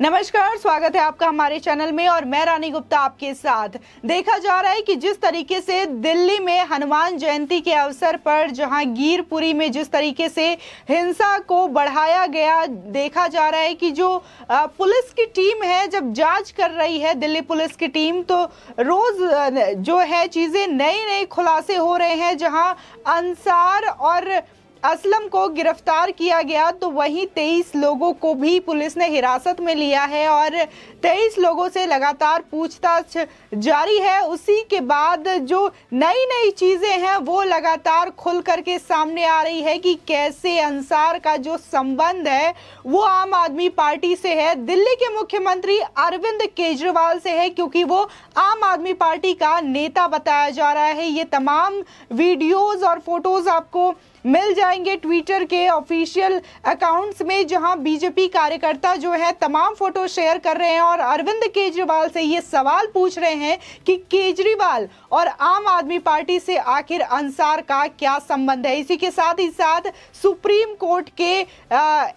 नमस्कार, स्वागत है आपका हमारे चैनल में और मैं रानी गुप्ता आपके साथ। देखा जा रहा है कि जिस तरीके से दिल्ली में हनुमान जयंती के अवसर पर जहांगीरपुरी में जिस तरीके से हिंसा को बढ़ाया गया, देखा जा रहा है कि जो पुलिस की टीम है जब जांच कर रही है, दिल्ली पुलिस की टीम, तो रोज जो है चीजें नए नए खुलासे हो रहे हैं। जहां अंसार और असलम को गिरफ्तार किया गया तो वहीं 23 लोगों को भी पुलिस ने हिरासत में लिया है और 23 लोगों से लगातार पूछताछ जारी है। उसी के बाद जो नई नई चीजें हैं वो लगातार खुल करके सामने आ रही है कि कैसे अंसार का जो संबंध है वो आम आदमी पार्टी से है, दिल्ली के मुख्यमंत्री अरविंद केजरीवाल से है, क्योंकि वो आम आदमी पार्टी का नेता बताया जा रहा है। ये तमाम वीडियोज और फोटोज आपको मिल जाएंगे ट्विटर के ऑफिशियल अकाउंट्स में, जहां बीजेपी कार्यकर्ता जो है तमाम फोटो शेयर कर रहे हैं और अरविंद केजरीवाल से ये सवाल पूछ रहे हैं कि केजरीवाल और आम आदमी पार्टी से आखिर अंसार का क्या संबंध है। इसी के साथ ही साथ सुप्रीम कोर्ट के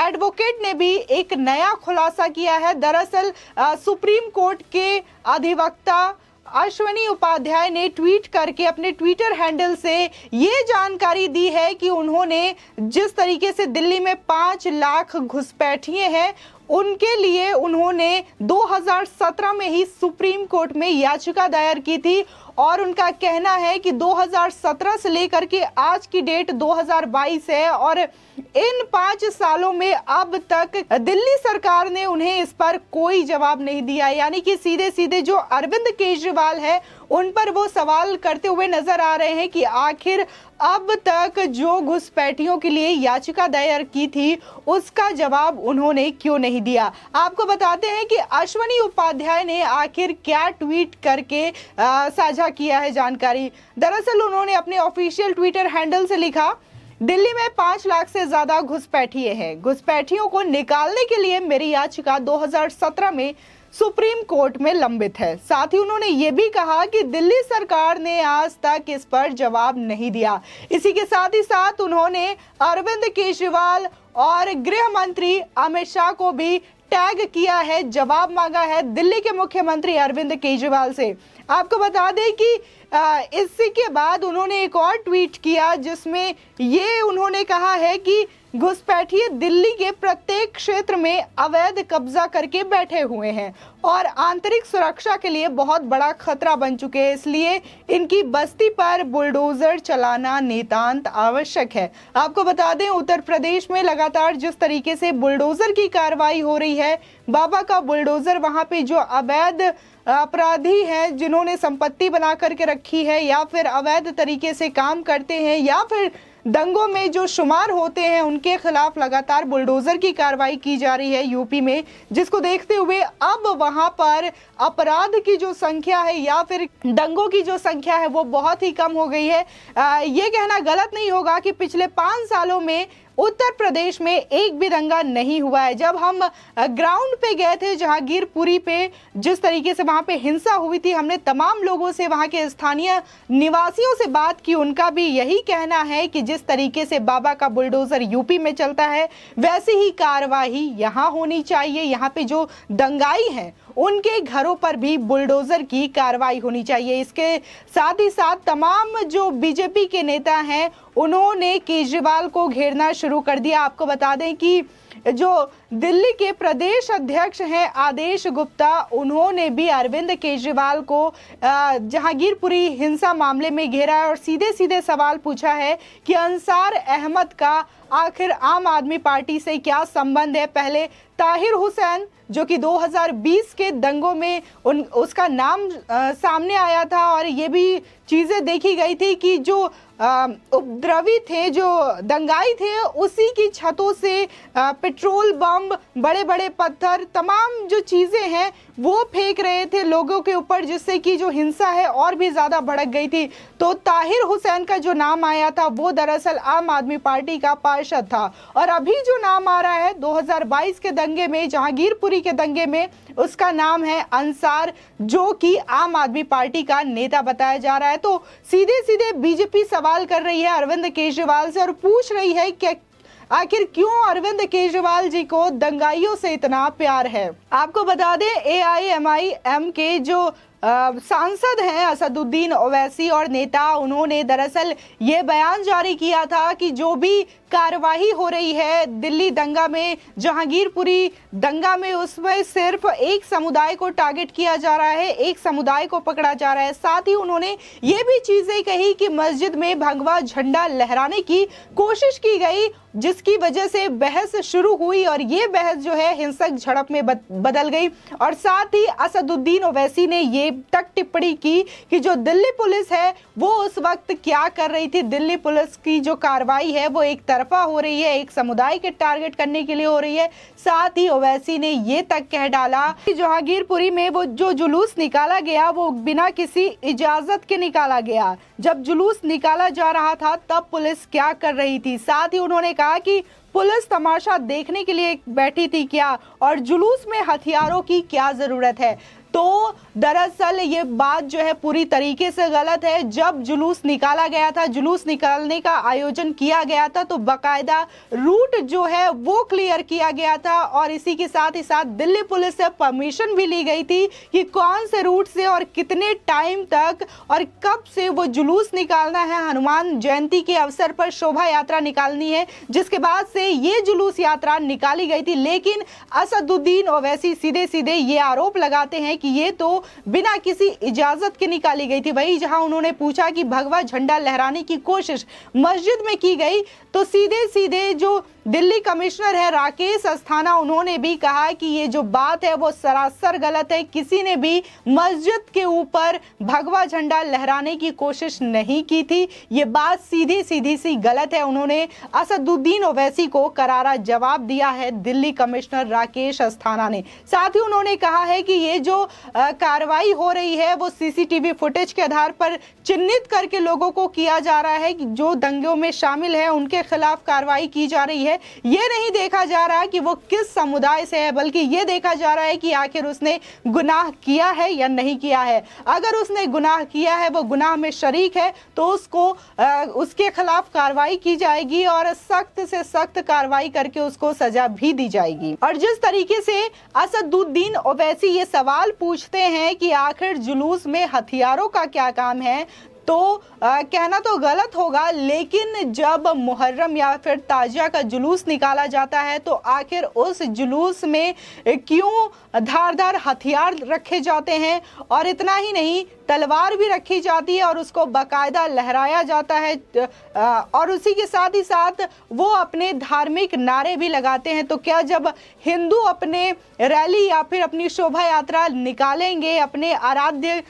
एडवोकेट ने भी एक नया खुलासा किया है। दरअसल सुप्रीम कोर्ट के अधिवक्ता अश्वनी उपाध्याय ने ट्वीट करके अपने ट्विटर हैंडल से ये जानकारी दी है कि उन्होंने जिस तरीके से दिल्ली में 5 लाख घुसपैठिए हैं उनके लिए उन्होंने 2017 में ही सुप्रीम कोर्ट में याचिका दायर की थी और उनका कहना है कि 2017 से लेकर के आज की डेट 2022 है और इन 5 सालों में अब तक दिल्ली सरकार ने उन्हें इस पर कोई जवाब नहीं दिया। यानी कि सीधे सीधे जो अरविंद केजरीवाल है उन पर वो सवाल करते हुए नजर आ रहे हैं कि आखिर अब तक जो घुसपैठियों के लिए याचिका दायर की थी उसका जवाब उन्होंने क्यों नहीं दिया। आपको बताते हैं कि अश्वनी उपाध्याय ने आखिर क्या ट्वीट करके साझा किया है जानकारी। दरअसल उन्होंने अपने ऑफिशियल ट्विटर हैंडल से लिखा, दिल्ली में 5 लाख से ज्यादा घुसपैठिए हैं। घुसपैठियों को निकालने के लिए मेरी याचिका 2017 में सुप्रीम कोर्ट में लंबित है। साथ ही उन्होंने ये भी कहा कि दिल्ली सरकार ने आज तक इस पर जवाब नहीं दिया। इसी के साथ ही साथ उन्होंने अरविंद केजरीवाल और गृह मंत्री अमित शाह को भी टैग किया है, जवाब मांगा है दिल्ली के मुख्यमंत्री अरविंद केजरीवाल से। आपको बता दें कि इसी के बाद उन्होंने एक और ट्वीट किया जिसमें ये उन्होंने कहा है कि घुसपैठिए दिल्ली के प्रत्येक क्षेत्र में अवैध कब्जा करके बैठे हुए हैं और आंतरिक सुरक्षा के लिए बहुत बड़ा खतरा बन चुके हैं, इसलिए इनकी बस्ती पर बुलडोजर चलाना नितांत आवश्यक है। आपको बता दें उत्तर प्रदेश में लगातार जिस तरीके से बुलडोजर की कार्रवाई हो रही है, बाबा का बुलडोजर, वहां पे जो अवैध अपराधी हैं जिन्होंने संपत्ति बना करके रखी है या फिर अवैध तरीके से काम करते हैं या फिर दंगों में जो शुमार होते हैं उनके खिलाफ लगातार बुलडोजर की कार्रवाई की जा रही है यूपी में, जिसको देखते हुए अब वहां पर अपराध की जो संख्या है या फिर दंगों की जो संख्या है वो बहुत ही कम हो गई है। ये कहना गलत नहीं होगा कि पिछले 5 सालों में उत्तर प्रदेश में एक भी दंगा नहीं हुआ है। जब हम ग्राउंड पे गए थे जहांगीरपुरी पे, जिस तरीके से वहां पे हिंसा हुई थी, हमने तमाम लोगों से, वहां के स्थानीय निवासियों से बात की। उनका भी यही कहना है कि जिस तरीके से बाबा का बुलडोजर यूपी में चलता है वैसी ही कार्रवाई यहाँ होनी चाहिए। यहाँ पे जो दंगाई हैं उनके घरों पर भी बुलडोजर की कार्रवाई होनी चाहिए। इसके साथ ही साथ तमाम जो बीजेपी के नेता हैं उन्होंने केजरीवाल को घेरना शुरू कर दिया। आपको बता दें कि जो दिल्ली के प्रदेश अध्यक्ष हैं आदेश गुप्ता, उन्होंने भी अरविंद केजरीवाल को जहांगीरपुरी हिंसा मामले में घेरा है और सीधे सीधे सवाल पूछा है कि अंसार अहमद का आखिर आम आदमी पार्टी से क्या संबंध है। पहले ताहिर हुसैन जो कि 2020 के दंगों में उसका नाम सामने आया था और ये भी चीजें देखी गई थी कि जो उपद्रवी थे, जो दंगाई थे, उसी की छतों से पेट्रोल बम, बड़े बड़े पत्थर, तमाम जो चीजें हैं वो फेंक रहे थे लोगों के ऊपर, जिससे कि जो हिंसा है और भी ज्यादा भड़क गई थी। तो ताहिर हुसैन का जो नाम आया था वो दरअसल आम आदमी पार्टी का पार्षद था और अभी जो नाम आ रहा है 2022 के दंगे में, जहांगीरपुरी के दंगे में, उसका नाम है अंसार, जो कि आम आदमी पार्टी का नेता बताया जा रहा है। तो सीधे सीधे बीजेपी सवाल कर रही है अरविंद केजरीवाल से और पूछ रही है कि आखिर क्यों अरविंद केजरीवाल जी को दंगाइयों से इतना प्यार है। आपको बता दें AIMIM के जो सांसद हैं असदुद्दीन ओवैसी और नेता, उन्होंने दरअसल ये बयान जारी किया था कि जो भी कार्रवाई हो रही है दिल्ली दंगा में, जहांगीरपुरी दंगा में, उसमें सिर्फ एक समुदाय को टारगेट किया जा रहा है, एक समुदाय को पकड़ा जा रहा है। साथ ही उन्होंने ये भी चीजें कही कि मस्जिद में भगवा झंडा लहराने की कोशिश की गई, जिसकी वजह से बहस शुरू हुई और ये बहस जो है हिंसक झड़प में बदल गई। और साथ ही असदुद्दीन ओवैसी ने ये तक टिप्पणी की कि जो दिल्ली पुलिस है वो उस वक्त क्या कर रही थी, दिल्ली पुलिस की जो कार्रवाई है वो एक तरफा हो रही है, एक समुदाय के टारगेट करने के लिए हो रही है। साथ ही ओवैसी ने ये तक कह डाला कि जहांगीरपुरी में वो जो जुलूस निकाला गया वो बिना किसी इजाजत के निकाला गया। जब जुलूस निकाला जा रहा था तब पुलिस क्या कर रही थी। साथ ही उन्होंने कहा कि पुलिस तमाशा देखने के लिए बैठी थी क्या, और जुलूस में हथियारों की क्या जरूरत है। तो दरअसल ये बात जो है पूरी तरीके से गलत है। जब जुलूस निकाला गया था, जुलूस निकालने का आयोजन किया गया था, तो बाकायदा रूट जो है वो क्लियर किया गया था और इसी के साथ ही साथ दिल्ली पुलिस से परमिशन भी ली गई थी कि कौन से रूट से और कितने टाइम तक और कब से वो जुलूस निकालना है। हनुमान जयंती के अवसर पर शोभा यात्रा निकालनी है, जिसके बाद से ये जुलूस यात्रा निकाली गई थी। लेकिन असदुद्दीन ओवैसी सीधे सीधे ये आरोप लगाते हैं कि ये तो बिना किसी इजाजत के निकाली गई थी। वही जहां उन्होंने पूछा कि भगवा झंडा लहराने की कोशिश मस्जिद में की गई, तो सीधे सीधे जो दिल्ली कमिश्नर है राकेश अस्थाना, उन्होंने भी कहा कि ये जो बात है वो सरासर गलत है, किसी ने भी मस्जिद के ऊपर भगवा झंडा लहराने की कोशिश नहीं की थी, ये बात सीधी सीधी सी गलत है। उन्होंने असदुद्दीन ओवैसी को करारा जवाब दिया है दिल्ली कमिश्नर राकेश अस्थाना ने। साथ ही उन्होंने कहा है कि ये जो कार्रवाई हो रही है वो CCTV फुटेज के आधार पर चिन्हित करके लोगों को किया जा रहा है कि जो दंगों में शामिल है उनके खिलाफ कार्रवाई की जा रही है। ये नहीं देखा जा रहा कि वो किस समुदाय से है, बल्कि ये देखा जा रहा है कि आखिर उसने गुनाह किया है या नहीं किया है। अगर उसने गुनाह किया है, वो गुनाह में शरीक है, तो उसको उसके खिलाफ कार्रवाई की जाएगी और सख्त से सख्त कार्रवाई करके उसको सजा भी दी जाएगी। और जिस तरीके से असदुद्दीन ओवैसी ये सवाल पूछते हैं कि आखिर जुलूस में हथियारों का क्या काम है, तो कहना तो गलत होगा, लेकिन जब मुहर्रम या फिर ताजिया का जुलूस निकाला जाता है तो आखिर उस जुलूस में क्यों धारदार हथियार रखे जाते हैं, और इतना ही नहीं तलवार भी रखी जाती है और उसको बाकायदा लहराया जाता है, और उसी के साथ ही साथ वो अपने धार्मिक नारे भी लगाते हैं। तो क्या जब हिंदू अपने रैली या फिर अपनी शोभा यात्रा निकालेंगे, अपने आराध्य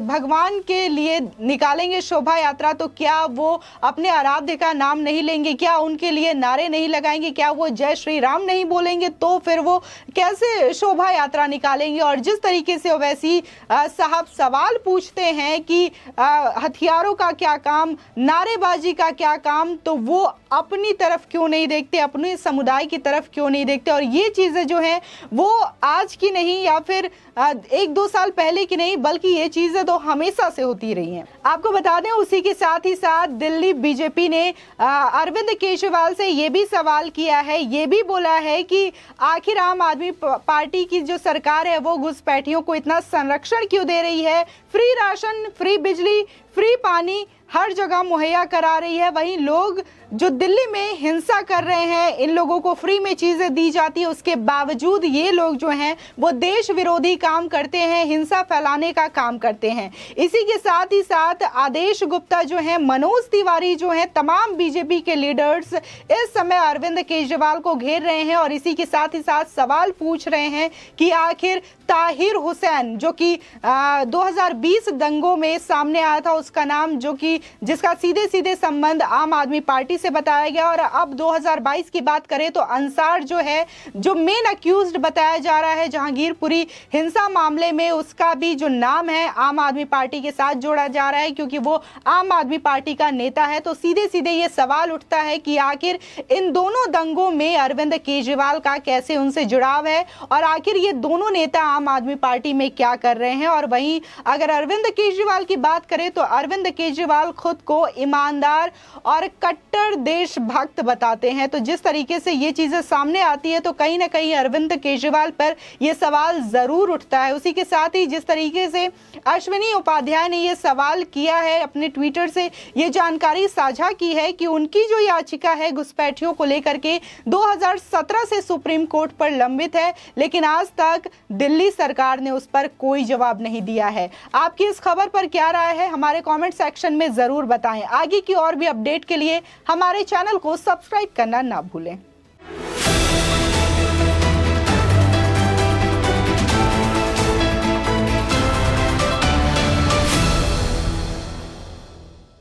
भगवान के लिए निकालेंगे शोभा यात्रा, तो क्या वो अपने आराध्य का नाम नहीं लेंगे, क्या उनके लिए नारे नहीं लगाएंगे, क्या वो जय श्री राम नहीं बोलेंगे, तो फिर वो कैसे शोभा यात्रा निकालेंगे। और जिस तरीके से ओवैसी साहब सवाल पूछते हैं कि हथियारों का क्या काम, नारेबाजी का क्या काम, तो वो अपनी तरफ क्यों नहीं देखते, अपने समुदाय की तरफ क्यों नहीं देखते। और ये चीजें जो हैं वो आज की नहीं या फिर 1-2 साल पहले की नहीं, बल्कि ये चीजें तो हमेशा से होती रही हैं। आपको बता दें उसी के साथ ही साथ दिल्ली बीजेपी ने अरविंद केजरीवाल से ये भी सवाल किया है, ये भी बोला है कि आखिर आम आदमी पार्टी की जो सरकार है वो घुसपैठियों को इतना संरक्षण क्यों दे रही है, फ्री राशन, फ्री बिजली, फ्री पानी हर जगह मुहैया करा रही है, वहीं लोग जो दिल्ली में हिंसा कर रहे हैं, इन लोगों को फ्री में चीजें दी जाती है, उसके बावजूद ये लोग जो हैं वो देश विरोधी काम करते हैं, हिंसा फैलाने का काम करते हैं। इसी के साथ ही साथ आदेश गुप्ता जो हैं, मनोज तिवारी जो हैं, तमाम बीजेपी के लीडर्स इस समय अरविंद केजरीवाल को घेर रहे हैं और इसी के साथ ही साथ सवाल पूछ रहे हैं कि आखिर ताहिर हुसैन जो कि 2020 दंगों में सामने आया था, उसका नाम जो कि जिसका सीधे सीधे संबंध आम आदमी पार्टी से बताया गया, और अब 2022 की बात करें तो अंसार जो है, जो मेन अक्यूज्ड बताया जा रहा है जहांगीरपुरी हिंसा मामले में, उसका भी जो नाम है आम आदमी पार्टी के साथ जोड़ा जा रहा है क्योंकि वो आम आदमी पार्टी का नेता है। तो सीधे सीधे ये सवाल उठता है कि आखिर इन दोनों दंगों में अरविंद केजरीवाल का कैसे उनसे जुड़ाव है और आखिर ये दोनों नेता आम आदमी पार्टी में क्या कर रहे हैं। और वहीं अगर अरविंद केजरीवाल की बात करें तो अरविंद केजरीवाल केजरीवाल खुद को ईमानदार और कट्टर देशभक्त बताते हैं। तो जिस तरीके से ये चीजें सामने आती है तो कहीं ना कहीं अरविंद केजरीवाल पर यह सवाल जरूर उठता है। उसी के साथ ही जिस तरीके से अश्विनी उपाध्याय ने यह सवाल किया है, अपने ट्विटर से ये जानकारी साझा की है कि उनकी जो याचिका है घुसपैठियों को लेकर के 2017 से सुप्रीम कोर्ट पर लंबित है, लेकिन आज तक दिल्ली सरकार ने उस पर कोई जवाब नहीं दिया है। आपकी इस खबर पर क्या राय है, हमारे कमेंट सेक्शन में जरूर बताएं। आगे की और भी अपडेट के लिए हमारे चैनल को सब्सक्राइब करना ना भूलें।